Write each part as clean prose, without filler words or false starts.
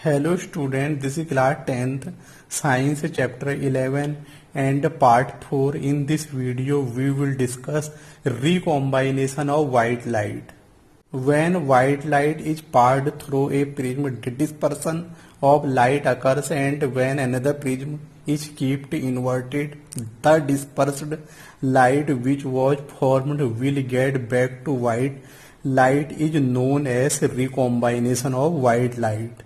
Hello student, this is class 10th science chapter 11 and part 4. In this video we will discuss recombination of white light. When white light is passed through a prism, dispersion of light occurs, and when another prism is kept inverted, the dispersed light which was formed will get back to white light is known as recombination of white light.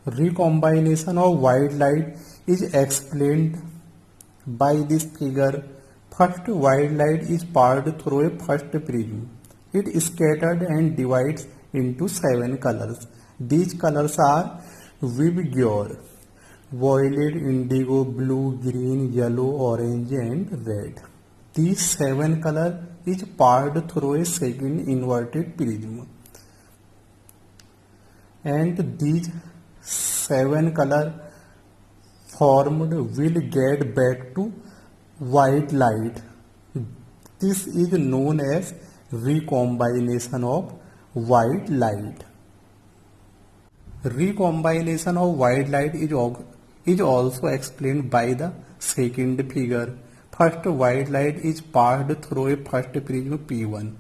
Recombination of white light is explained by this figure. First, white light is passed through a first prism. It is scattered and divides into 7 colors. These colors are Vibgyor: violet, indigo, blue, green, yellow, orange and red. These 7 colors is passed through a second inverted prism. And these 7 color formed will get back to white light. This is known as recombination of white light. Recombination of white light is also explained by the second figure. First, white light is passed through a first prism P1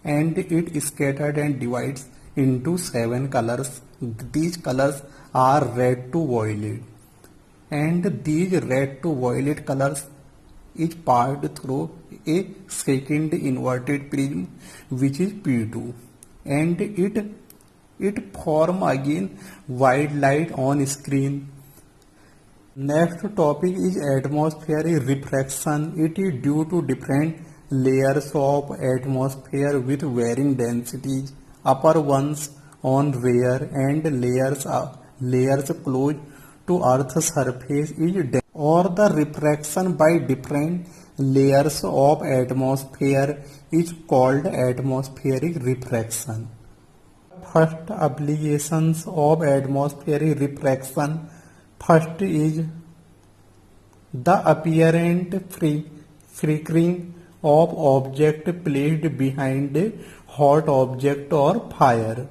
and it is scattered and divides into 7 colors. These colors are red to violet, and these red to violet colors is passed through a second inverted prism which is P2, and it form again white light on screen. Next topic is atmospheric refraction. It is due to different layers of atmosphere with varying densities. Upper ones on rare and layers close to Earth's surface is or the refraction by different layers of atmosphere is called atmospheric refraction. First applications of atmospheric refraction. First is the apparent flickering of object placed behind a hot object or fire.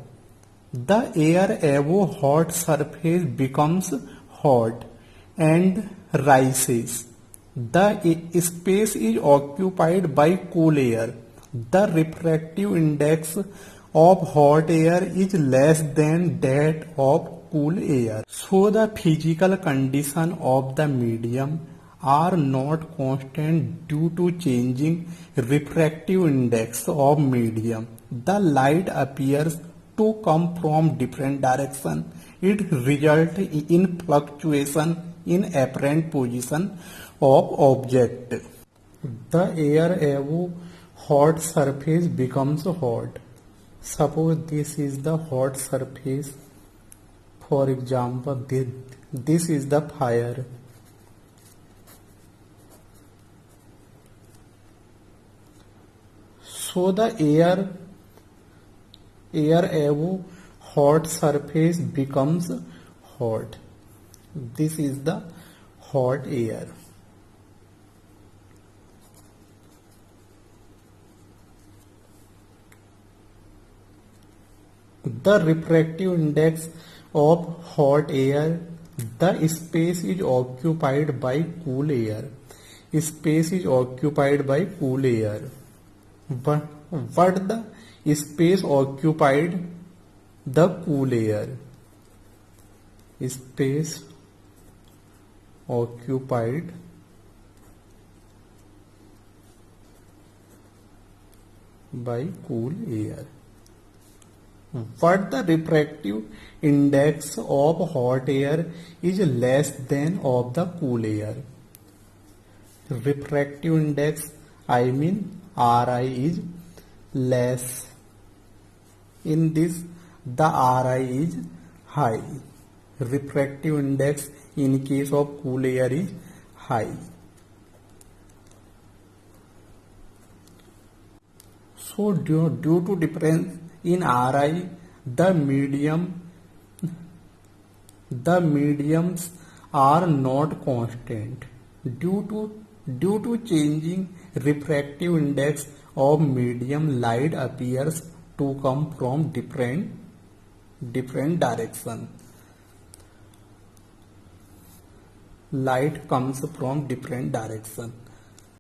The air above hot surface becomes hot and rises. The space is occupied by cool air. The refractive index of hot air is less than that of cool air. So the physical condition of the medium are not constant due to changing refractive index of medium. The light appears to come from different direction. It results in fluctuation in apparent position of object. The air above hot surface becomes hot. Suppose this is the hot surface. For example, this is the fire. So the air above hot surface becomes hot. This is the hot air. The refractive index of hot air, the space is occupied by cool air. Space is occupied by cool air. But what the space occupied the cool air? Space occupied by cool air. What the refractive index of hot air is less than of the cool air. Refractive index, I mean Ri, is less. In this, the Ri is high. Refractive index in case of cool air is high. So due to difference in Ri, the mediums are not constant. Due to changing refractive index of medium, light appears to come from different different direction. Light comes from different direction.